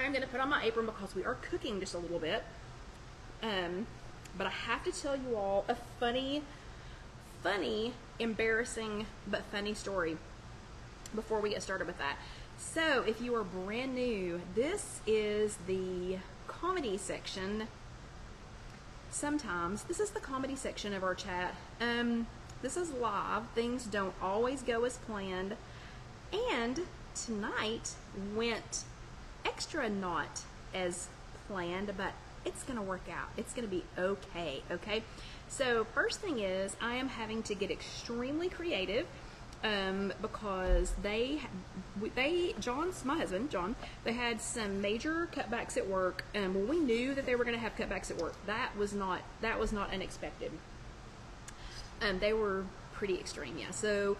I'm going to put on my apron because we are cooking just a little bit. But I have to tell you all a funny, embarrassing, but funny story before we get started with that. So if you are brand new, this is the comedy section. Sometimes this is the comedy section of our chat. This is live. Things don't always go as planned. And tonight went extra not as planned, but it's going to work out. It's going to be okay, okay? So first thing is I am having to get extremely creative because John's, my husband, John, they had some major cutbacks at work. Well, we knew that they were going to have cutbacks at work. That was not unexpected. They were pretty extreme, yeah. So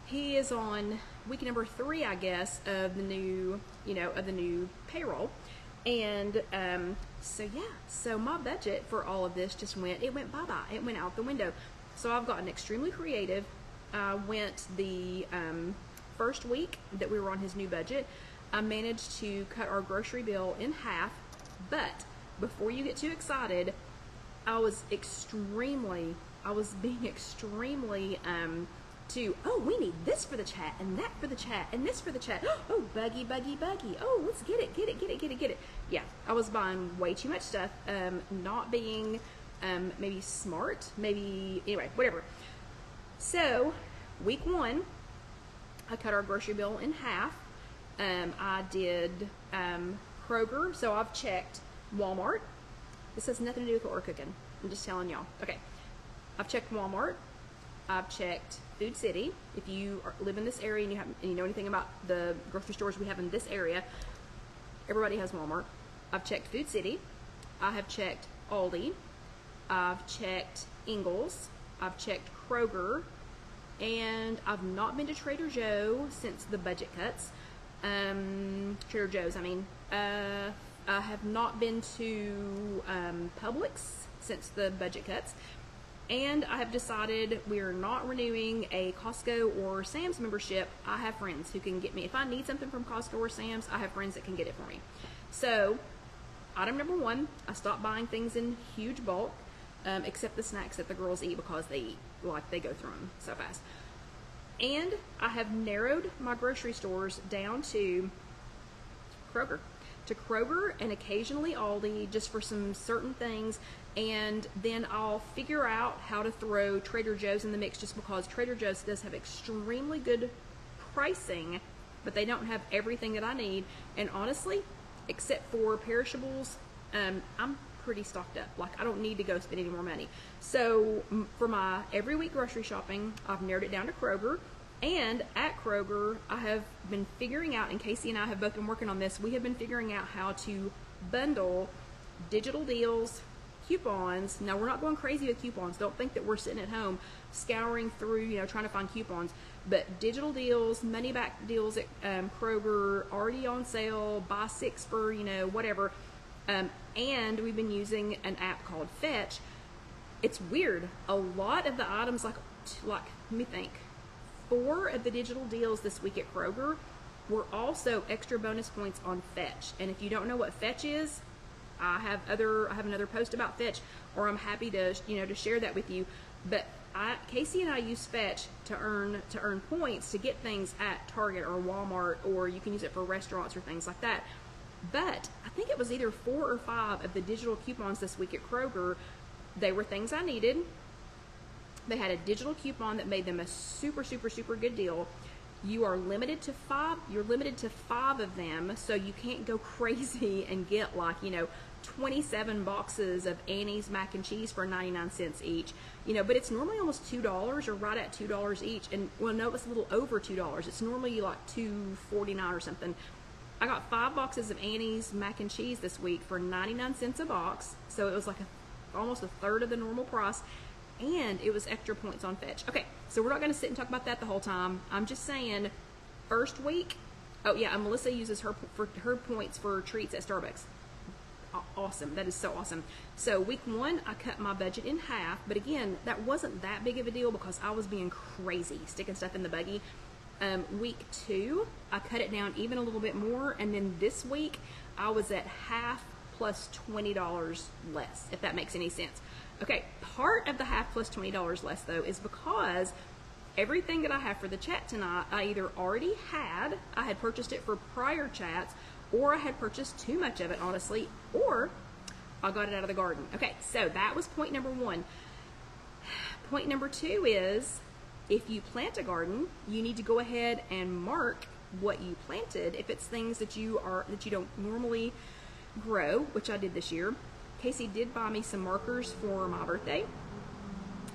he is on week number 3, I guess, of the new, of the new payroll. And so yeah, so my budget for all of this just went bye-bye. It went out the window. So I've gotten extremely creative. I went the first week that we were on his new budget, I managed to cut our grocery bill in half. But before you get too excited, I was being extremely oh, we need this for the chat, and that for the chat, and this for the chat. Oh, buggy. Oh, let's get it. Yeah, I was buying way too much stuff, not being maybe smart, anyway, whatever. So, week 1, I cut our grocery bill in half. I did Kroger, so I've checked Walmart. This has nothing to do with what we're cooking. I'm just telling y'all. Okay, I've checked Walmart. I've checked Food City. If you live in this area and you know anything about the grocery stores we have in this area, everybody has Walmart. I've checked Food City. I have checked Aldi. I've checked Ingles. I've checked Kroger. And I've not been to Trader Joe since the budget cuts. Trader Joe's, I mean. I have not been to Publix since the budget cuts. And I have decided we are not renewing a Costco or Sam's membership. I have friends who can get me. If I need something from Costco or Sam's, I have friends that can get it for me. So, item number 1, I stopped buying things in huge bulk, except the snacks that the girls eat because they go through them so fast. And I have narrowed my grocery stores down to Kroger. And occasionally Aldi, just for some certain things. And then I'll figure out how to throw Trader Joe's in the mix, just because Trader Joe's does have extremely good pricing, but they don't have everything that I need. And honestly, except for perishables, I'm pretty stocked up. Like, I don't need to go spend any more money. So for my every week grocery shopping, I've narrowed it down to Kroger. And at Kroger, I have been figuring out, and Casey and I have both been working on this, we have been figuring out how to bundle digital deals, coupons. Now, we're not going crazy with coupons. Don't think that we're sitting at home scouring through, trying to find coupons. But digital deals, money back deals at Kroger, already on sale, buy 6 for, whatever. And we've been using an app called Fetch. It's weird. A lot of the items, like let me think, 4 of the digital deals this week at Kroger were also extra bonus points on Fetch. And if you don't know what Fetch is, I have another post about Fetch, or I'm happy to to share that with you. But Casey and I use Fetch to earn points to get things at Target or Walmart, or you can use it for restaurants or things like that. But I think it was either 4 or 5 of the digital coupons this week at Kroger. They were things I needed. They had a digital coupon that made them a super good deal. You are limited to 5. You're limited to 5 of them, so you can't go crazy and get 27 boxes of Annie's mac and cheese for 99 cents each. But it's normally almost $2 or right at $2 each. And well, no, it's a little over $2. It's normally like $2.49 or something. I got 5 boxes of Annie's mac and cheese this week for 99 cents a box. So it was like almost a third of the normal price. And it was extra points on Fetch. Okay, so we're not going to sit and talk about that the whole time. I'm just saying, first week, oh yeah, and Melissa uses her points for treats at Starbucks. Awesome, that is so awesome. So week 1, I cut my budget in half, but again, that wasn't that big of a deal because I was being crazy, sticking stuff in the buggy. Week 2, I cut it down even a little bit more, and then this week I was at half plus $20 less, if that makes any sense. Okay, part of the half plus $20 less though is because everything that I have for the chat tonight, I either already had, I had purchased it for prior chats, or I had purchased too much of it, honestly, or I got it out of the garden. Okay, so that was point number 1. Point number 2 is, if you plant a garden, you need to go ahead and mark what you planted. If it's things that you don't normally grow, which I did this year. Casey did buy me some markers for my birthday,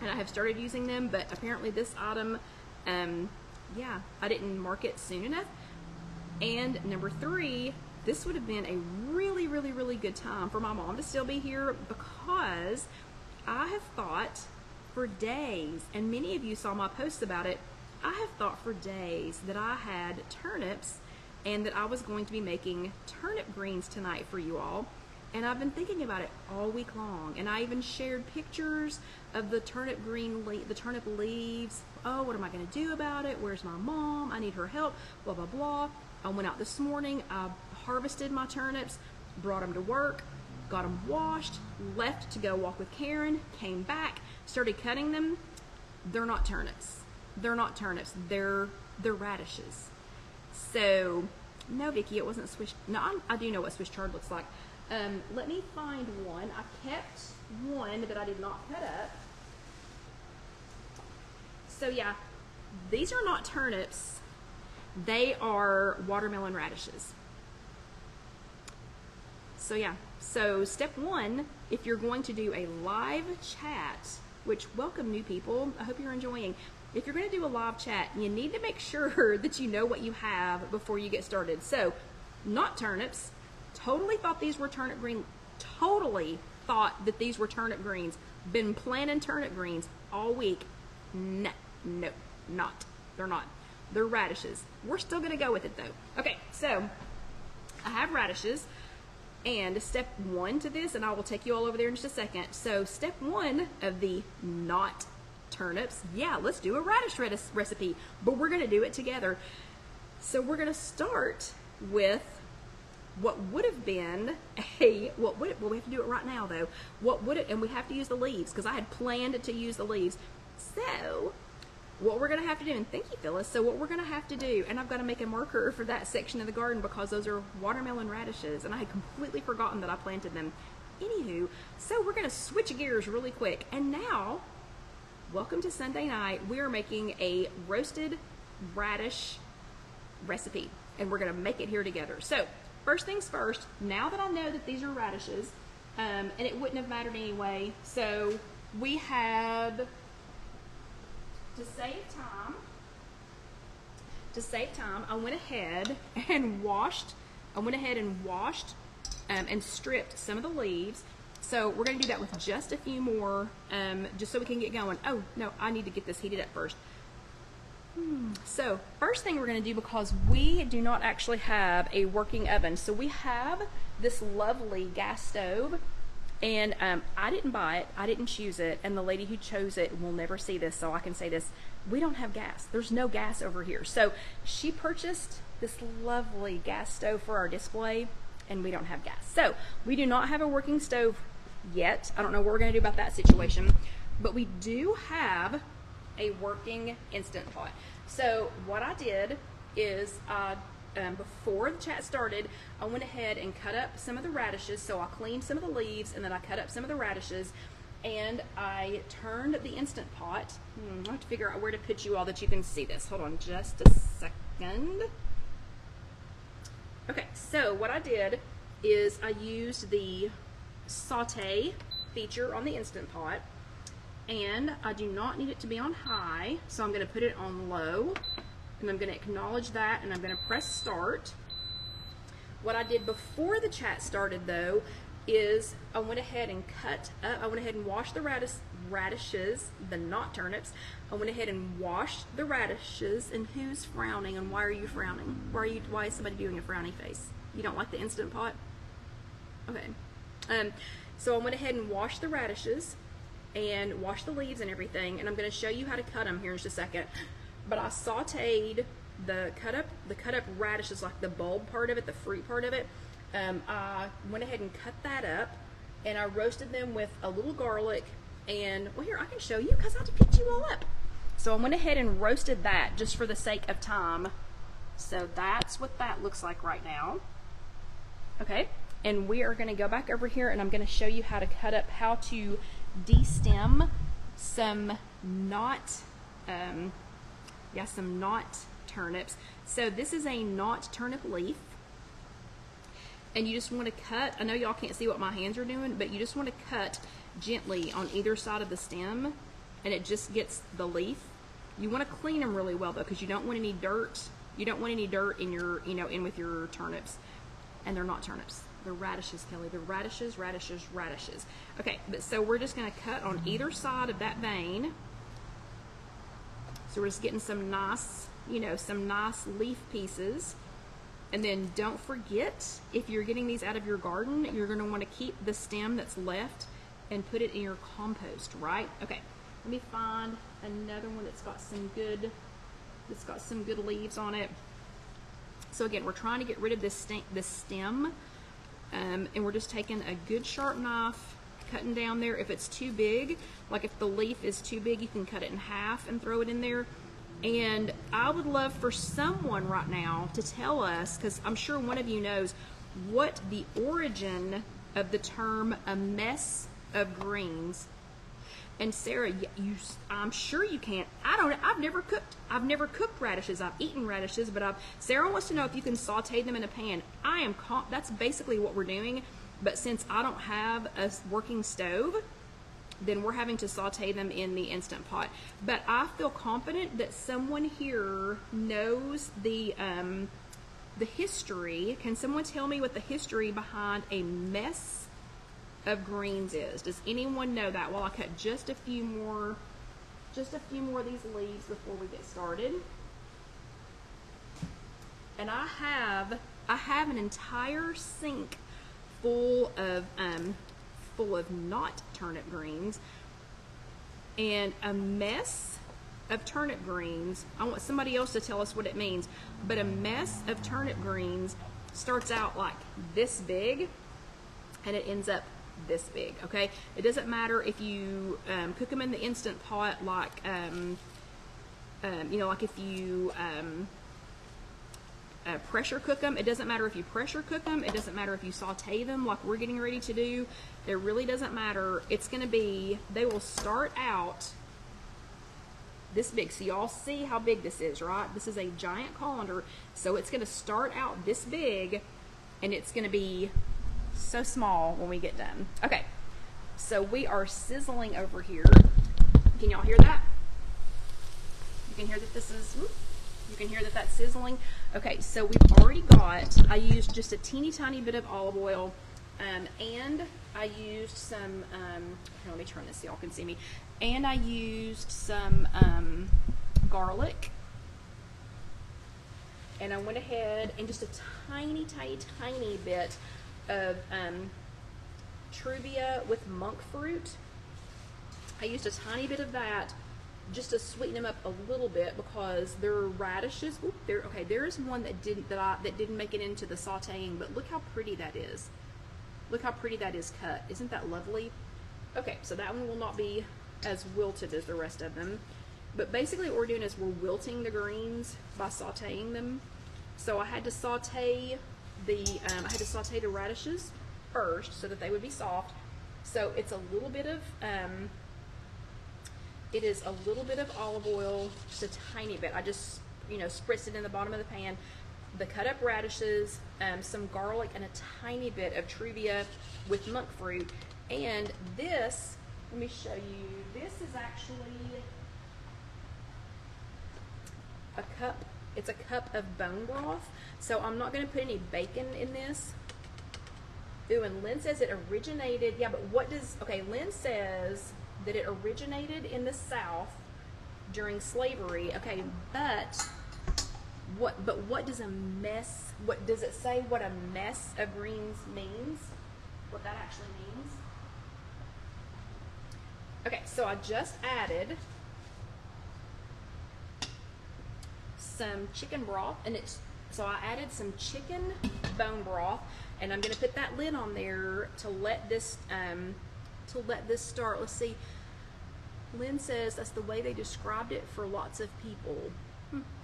and I have started using them, but apparently this item, yeah, I didn't mark it soon enough. And number 3, this would have been a really, really, really good time for my mom to still be here, because I have thought for days, and many of you saw my posts about it, I have thought for days that I had turnips and that I was going to be making turnip greens tonight for you all. And I've been thinking about it all week long, and I even shared pictures of the turnip the turnip leaves. Oh, what am I going to do about it? Where's my mom? I need her help, blah, blah, blah. I went out this morning, I harvested my turnips, brought them to work, got them washed, left to go walk with Karen, came back, started cutting them. They're not turnips. They're not turnips. They're radishes. So, no, Vicki, it wasn't Swiss. No, I do know what Swiss chard looks like. Let me find one. I kept one that I did not cut up. So yeah, these are not turnips. They are watermelon radishes. So yeah, so step 1, if you're going to do a live chat, which welcome new people, I hope you're enjoying. If you're going to do a live chat, you need to make sure that you know what you have before you get started. So, not turnips. Totally thought these were turnip green. Totally thought that these were turnip greens. Been planning turnip greens all week. No, not. They're not. They're radishes. We're still going to go with it though. Okay, so I have radishes. And step 1 to this, and I will take you all over there in just a second. So step 1 of the not turnips, yeah, let's do a radish recipe, but we're going to do it together. So we're going to start with what would have been well, we have to do it right now though. And we have to use the leaves, because I had planned to use the leaves. So what we're going to have to do, and thank you, Phyllis, so what we're going to have to do, and I've got to make a marker for that section of the garden because those are watermelon radishes, and I had completely forgotten that I planted them. Anywho, so we're going to switch gears really quick, and now, welcome to Sunday night. We are making a roasted radish recipe, and we're going to make it here together. So, first things first, now that I know that these are radishes, and it wouldn't have mattered anyway, so we have, to save time, I went ahead and washed and stripped some of the leaves. So we're going to do that with just a few more, just so we can get going. Oh, no, I need to get this heated up first. So first thing we're going to do, because we do not actually have a working oven, so we have this lovely gas stove, and I didn't buy it, I didn't choose it, and the lady who chose it will never see this, so I can say this: we don't have gas. There's no gas over here. So she purchased this lovely gas stove for our display, and we don't have gas. So we do not have a working stove yet. I don't know what we're going to do about that situation, but we do have a working Instant Pot. So what I did is, before the chat started, I went ahead and cut up some of the radishes. So I cleaned some of the leaves, and then I cut up some of the radishes, and I turned the Instant Pot. I have to figure out where to put you all that you can see this. Hold on just a second. Okay, so what I did is I used the saute feature on the Instant Pot, and I do not need it to be on high, so I'm going to put it on low, and I'm going to acknowledge that, and I'm going to press start. What I did before the chat started though is I went ahead and I went ahead and washed the radishes, the not turnips. I went ahead and washed the radishes. And who's frowning, and why are you frowning? Why is somebody doing a frowny face? You don't like the Instant Pot? Okay. So I went ahead and washed the radishes and washed the leaves and everything, and I'm going to show you how to cut them here in just a second. But I sauteed the cut up radish is like the bulb part of it, the fruit part of it. I went ahead and cut that up, and I roasted them with a little garlic. And well, here I can show you because I picked you all up. So I went ahead and roasted that just for the sake of time. So that's what that looks like right now. Okay, and we are going to go back over here, and I'm going to show you how to cut up, how to de-stem some knot, some knot turnips. So this is a knot turnip leaf, and you just want to cut. I know y'all can't see what my hands are doing, but you just want to cut gently on either side of the stem, and it just gets the leaf. You want to clean them really well though, because you don't want any dirt. You don't want any dirt in your, in with your turnips. And they're not turnips. They're radishes, Kelly. They're radishes, radishes, radishes. Okay, but so we're just going to cut on either side of that vein. So we're just getting some nice, some nice leaf pieces. And then don't forget, if you're getting these out of your garden, you're going to want to keep the stem that's left and put it in your compost, right? Okay, let me find another one that's got some good leaves on it. So again, we're trying to get rid of this stem, and we're just taking a good sharp knife, cutting down there. If it's too big, like if the leaf is too big, you can cut it in half and throw it in there. And I would love for someone right now to tell us, because I'm sure one of you knows, what the origin of the term "a mess of greens." And Sarah, I'm sure you can't. I've never cooked radishes. I've eaten radishes, but Sarah wants to know if you can saute them in a pan. That's basically what we're doing. But since I don't have a working stove, then we're having to saute them in the Instant Pot. But I feel confident that someone here knows the history. Can someone tell me what the history behind a mess of greens is? Does anyone know that? Well, I cut just a few more of these leaves before we get started. And I have an entire sink full of not turnip greens, and a mess of turnip greens. I want somebody else to tell us what it means, but a mess of turnip greens starts out like this big, and it ends up this big. Okay, it doesn't matter if you cook them in the Instant Pot, like like if you pressure cook them. It doesn't matter if you pressure cook them. It doesn't matter if you saute them like we're getting ready to do. It really doesn't matter. It's going to be, they will start out this big. So y'all see how big this is, right? This is a giant colander. So it's going to start out this big, and it's going to be so small when we get done. Okay, so we are sizzling over here. Can y'all hear that? You can hear that this is, you can hear that that's sizzling. Okay, so we've already got, I used just a teeny tiny bit of olive oil, and I used some, here, let me turn this so y'all can see me, and I used some garlic, and I went ahead and just a tiny bit of truvia with monk fruit. I used a tiny bit of that just to sweeten them up a little bit, because there are radishes. Ooh, there is one that didn't make it into the sauteing, but look how pretty that is. Look how pretty that is cut. Isn't that lovely? Okay, so that one will not be as wilted as the rest of them. But basically what we're doing is we're wilting the greens by sauteing them. So I had to saute the radishes first so that they would be soft. So it's a little bit of it is a little bit of olive oil, just a tiny bit. I just, spritzed it in the bottom of the pan. The cut up radishes, some garlic, and a tiny bit of truvia with monk fruit. And this, let me show you, this is actually a cup. It's a cup of bone broth. So I'm not going to put any bacon in this. Ooh, and Lynn says it originated, yeah, but what does, okay, Lynn says that it originated in the South during slavery. Okay, but what does a mess, what does it say what a mess of greens means? What that actually means? Okay, so I just added some chicken broth, and so I added some chicken bone broth, and I'm going to put that lid on there to let this start. Let's see. Lynn says that's the way they described it for lots of people.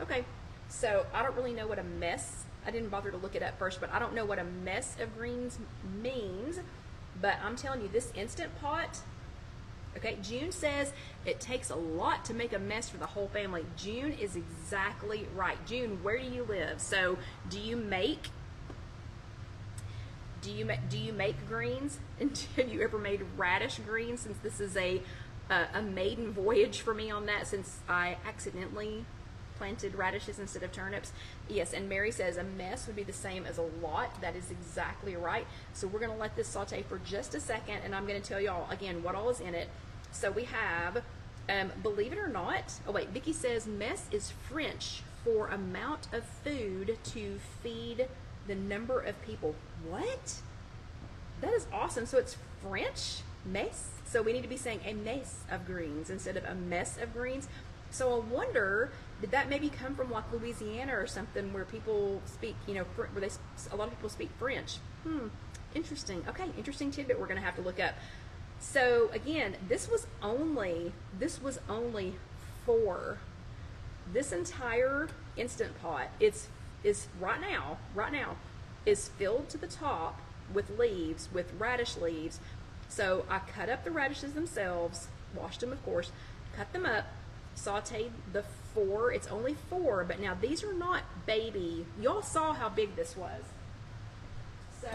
Okay, so I don't really know what a mess. I didn't bother to look it up first, but I don't know what a mess of greens means. But I'm telling you, this Instant Pot. Okay, June says it takes a lot to make a mess for the whole family. June is exactly right. June, where do you live? So, do you make greens? And have you ever made radish greens? Since this is a maiden voyage for me on that, since I accidentally planted radishes instead of turnips. Yes, and Mary says a mess would be the same as a lot. That is exactly right. So we're going to let this saute for just a second, and I'm going to tell y'all again what all is in it. So we have, believe it or not, oh wait, Vicky says mess is French for amount of food to feed the number of people. What? That is awesome. So it's French, mess. So we need to be saying a mess of greens instead of a mess of greens. So I wonder, did that maybe come from like Louisiana or something where people speak, you know, where a lot of people speak French? Interesting. Okay, interesting tidbit we're going to have to look up. So again, this was only for this entire Instant Pot. Is right now is filled to the top with leaves, with radish leaves. So I cut up the radishes themselves, washed them of course, cut them up, sauteed the 4. It's only 4, but now these are not baby. Y'all saw how big this was. So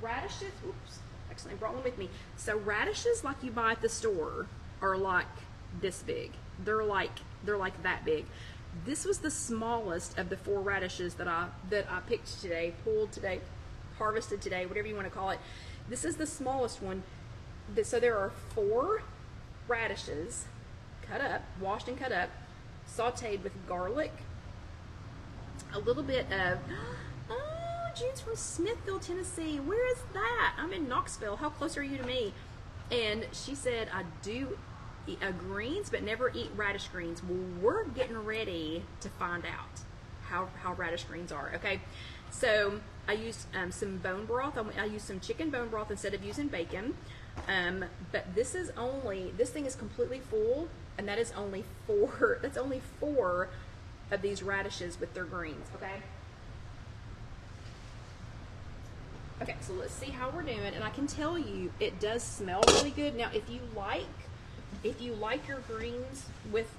radishes, oops, actually I brought one with me. So radishes like you buy at the store are like this big. They're like that big. This was the smallest of the 4 radishes that I picked today, pulled today, harvested today, whatever you want to call it. This is the smallest one. So there are 4 radishes cut up, washed and cut up, sauteed with garlic, a little bit of, oh, June's from Smithville, Tennessee. Where is that? I'm in Knoxville. How close are you to me? And she said, I do eat greens, but never eat radish greens. Well, we're getting ready to find out how radish greens are, okay? So I used some bone broth. I used some chicken bone broth instead of using bacon. But this thing is completely full, and that is only 4, that's only 4 of these radishes with their greens, okay? Okay, so let's see how we're doing, and I can tell you, it does smell really good. Now, if you like your greens with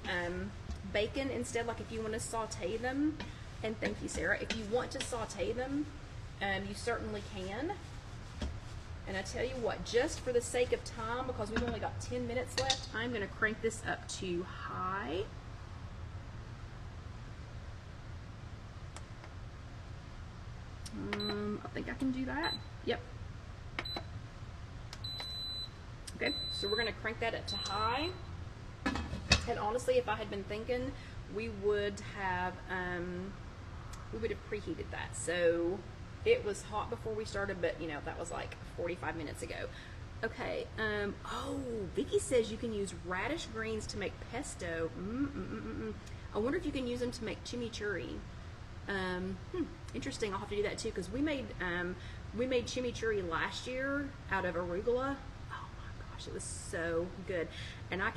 bacon instead, like if you want to saute them, and thank you, Sarah, if you want to saute them, you certainly can. And I tell you what, just for the sake of time, because we've only got 10 minutes left, I'm going to crank this up to high. I think I can do that. Yep. Okay, so we're going to crank that up to high. And honestly, if I had been thinking, we would have preheated that. So it was hot before we started, but you know, that was like 45 minutes ago. Okay, oh, Vicky says you can use radish greens to make pesto. I wonder if you can use them to make chimichurri. Interesting. I'll have to do that too, because we made chimichurri last year out of arugula. Oh my gosh, it was so good. And I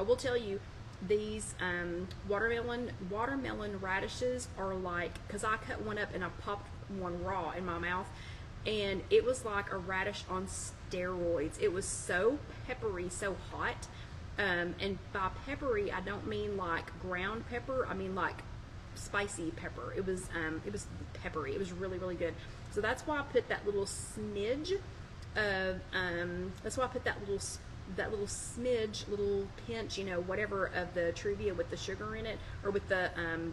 will tell you, these watermelon radishes are like, because I cut one up and I popped one raw in my mouth, and it was like a radish on steroids. It was so peppery, so hot. And by peppery, I don't mean like ground pepper. I mean like spicy pepper. It was peppery. It was really, really good. So that's why I put that little smidge of that's why I put that little smidge, little pinch, you know, whatever, of the Truvia with the sugar in it, or with the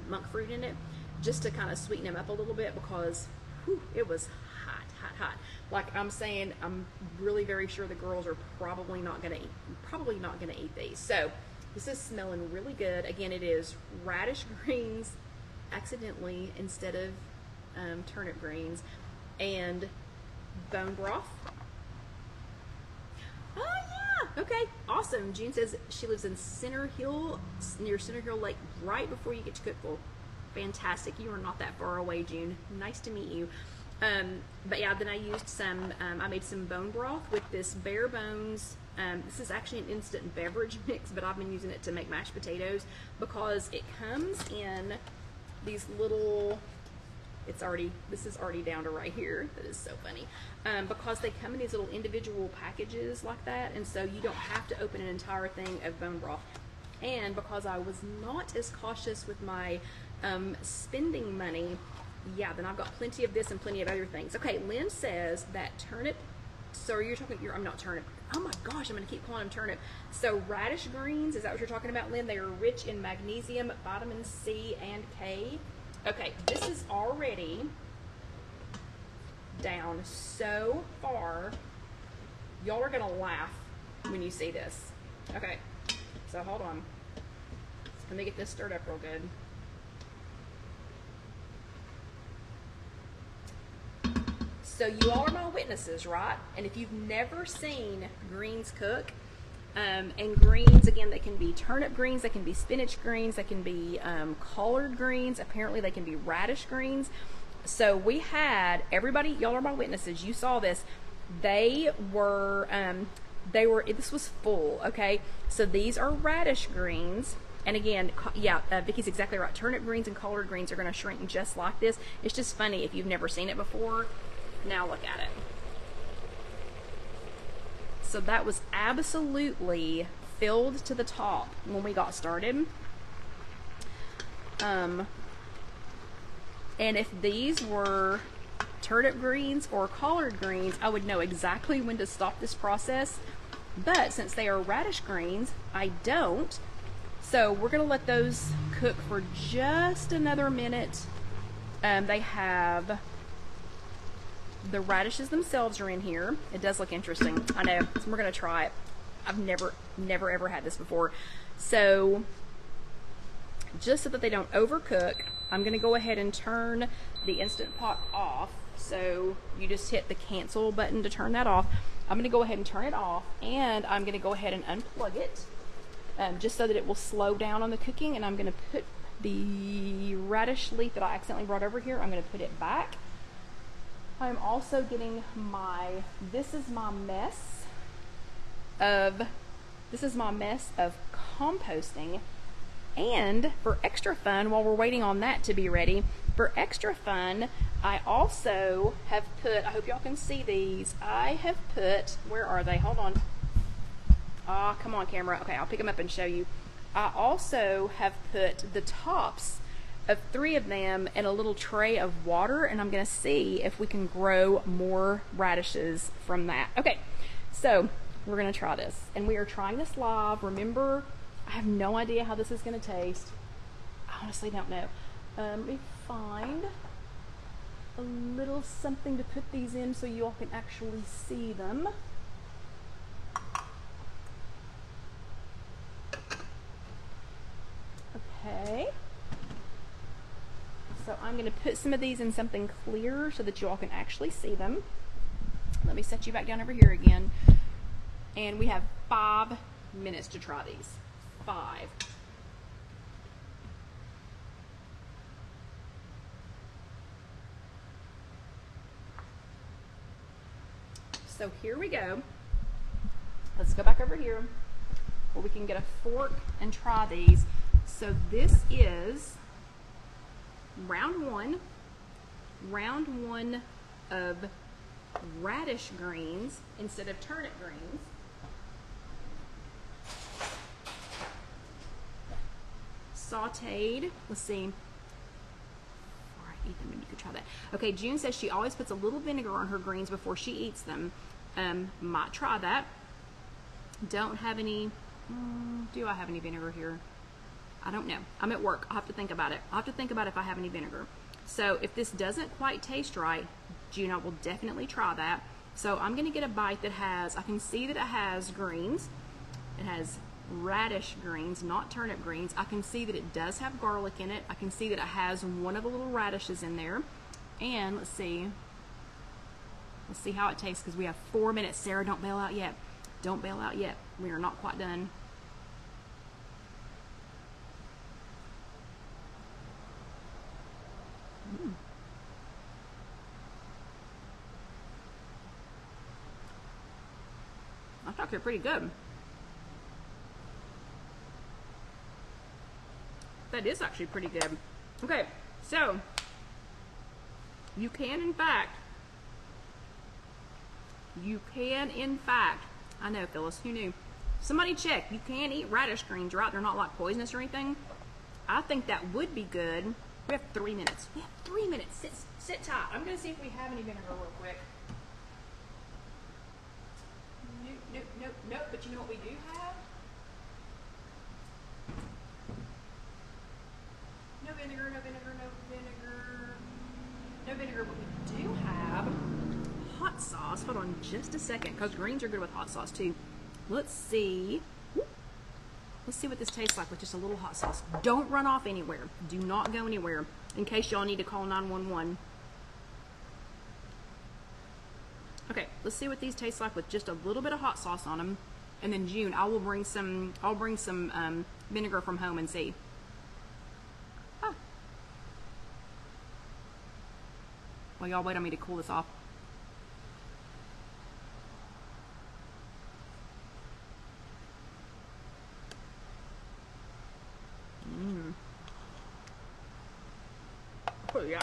monk fruit in it, just to kind of sweeten them up a little bit, because whew, it was hot, hot, hot. Like I'm saying, I'm really very sure the girls are probably not gonna eat these. So this is smelling really good. Again, it is radish greens accidentally instead of turnip greens, and bone broth. Oh yeah, Okay, awesome. June says she lives in Center Hill, near Center Hill Lake, right before you get to Cookeville. Fantastic. You are not that far away, June. Nice to meet you. But yeah, then I used some, I made some bone broth with this bare bones. This is actually an instant beverage mix, but I've been using it to make mashed potatoes because it comes in these little, this is already down to right here. That is so funny. Because they come in these little individual packages like that, and so you don't have to open an entire thing of bone broth. And because I was not as cautious with my spending money, yeah, then I've got plenty of this and plenty of other things. Okay, Lynn says that turnip, so I'm not turnip. Oh my gosh, I'm going to keep calling them turnip. So radish greens, is that what you're talking about, Lynn? They are rich in magnesium, vitamin C, and K. Okay, this is already down so far. Y'all are gonna laugh when you see this. Okay, so hold on. Let me get this stirred up real good. So you all are my witnesses, right? And if you've never seen greens cook, and greens, again, they can be turnip greens, they can be spinach greens, they can be collard greens, apparently they can be radish greens. So we had, everybody, y'all are my witnesses, you saw this, this was full, okay? So these are radish greens, and again, yeah, Vicky's exactly right, turnip greens and collard greens are gonna shrink just like this. It's just funny if you've never seen it before. Now look at it. So that was absolutely filled to the top when we got started. And if these were turnip greens or collard greens, I would know exactly when to stop this process. But since they are radish greens, I don't. So we're gonna let those cook for just another minute. They have, the radishes themselves are in here. It does look interesting. I know, so we're gonna try it. I've never ever had this before. So just so that they don't overcook, I'm gonna go ahead and turn the Instant Pot off. So you just hit the cancel button to turn that off. I'm gonna go ahead and turn it off, and I'm gonna go ahead and unplug it, just so that it will slow down on the cooking. And I'm gonna put the radish leaf that I accidentally brought over here, I'm gonna put it back. I'm also getting my, this is my mess of composting. And for extra fun, while we're waiting on that to be ready, for extra fun, I also have put, I hope y'all can see these, I have put, where are they? Hold on. Ah, come on camera. Okay, I'll pick them up and show you. I also have put the tops of 3 of them in a little tray of water, and I'm gonna see if we can grow more radishes from that. Okay, so we're gonna try this, and we are trying this live. Remember, I have no idea how this is gonna taste. I honestly don't know. Let me find a little something to put these in so you all can actually see them. Okay. So I'm going to put some of these in something clear so that you all can actually see them. Let me set you back down over here again. And we have 5 minutes to try these. 5. So here we go. Let's go back over here where we can get a fork and try these. So this is round one of radish greens instead of turnip greens. Sauteed. Let's see. Before I eat them, and you could try that. Okay, June says she always puts a little vinegar on her greens before she eats them. Might try that. Don't have any. Do I have any vinegar here? I don't know. I'm at work. I'll have to think about it. I'll have to think about if I have any vinegar. So if this doesn't quite taste right, June, I will definitely try that. So I'm going to get a bite that has, I can see that it has greens. It has radish greens, not turnip greens. I can see that it does have garlic in it. I can see that it has one of the little radishes in there. And let's see. Let's see how it tastes because we have 4 minutes. Sarah, don't bail out yet. Don't bail out yet. We are not quite done. That's actually pretty good. That is actually pretty good. Okay, so you can in fact, I know, Phyllis, who knew? Somebody check, you can eat radish greens, right? They're not like poisonous or anything. I think that would be good. We have 3 minutes. We have 3 minutes. Sit tight. I'm gonna see if we have any vinegar real quick. Nope, but you know what we do have? No vinegar, but we do have hot sauce. Hold on just a second, because greens are good with hot sauce too. Let's see. Let's see what this tastes like with just a little hot sauce. Don't run off anywhere. Do not go anywhere in case y'all need to call 911. Okay, let's see what these taste like with just a little bit of hot sauce on them. And then June, I'll bring some vinegar from home and see. Ah. Well, y'all wait on me to cool this off. Oh yeah.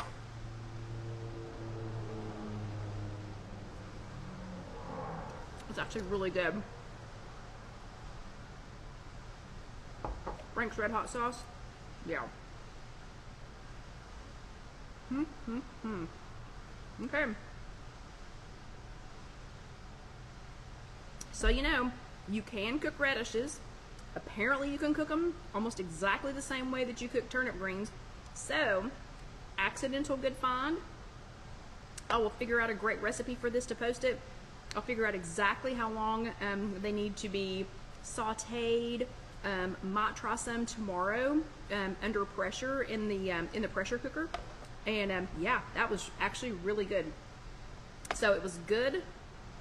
It's actually really good. Frank's Red Hot Sauce. Yeah. Okay. So you know, you can cook radishes. Apparently you can cook them almost exactly the same way that you cook turnip greens. So, accidental good find. I will figure out a great recipe for this to post it. I'll figure out exactly how long they need to be sauteed. Might try some tomorrow under pressure in the pressure cooker. And yeah, that was actually really good. So it was good.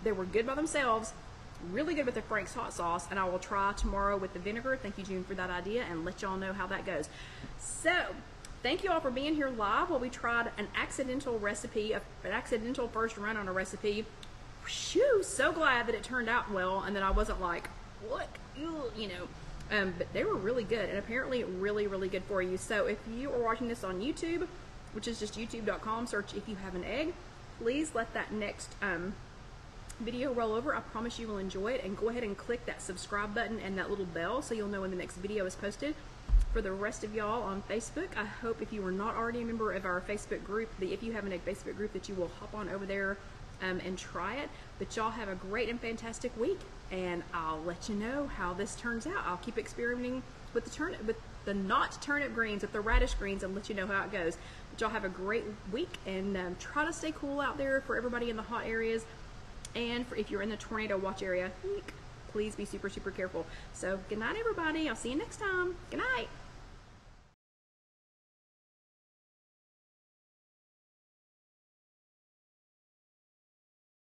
They were good by themselves. Really good with the Frank's hot sauce, and I will try tomorrow with the vinegar. Thank you, June, for that idea, and let y'all know how that goes. So, thank you all for being here live while we tried an accidental recipe, an accidental first run on a recipe. Whew, so glad that it turned out well, and that I wasn't like, what, you know. But they were really good, and apparently really, really good for you. So, if you are watching this on YouTube, which is just youtube.com, search If You Have an Egg, please let that next video roll over. I promise you will enjoy it, and go ahead and click that subscribe button and that little bell so you'll know when the next video is posted. For the rest of y'all on Facebook, I hope if you are not already a member of our Facebook group, the If You Have an Egg Facebook group, that you will hop on over there and try it. But y'all have a great and fantastic week, and I'll let you know how this turns out. I'll keep experimenting with the not turnip greens, with the radish greens, and let you know how it goes. But y'all have a great week, and try to stay cool out there for everybody in the hot areas. And if you're in the tornado watch area, please be super, super careful. So, good night, everybody. I'll see you next time. Good night.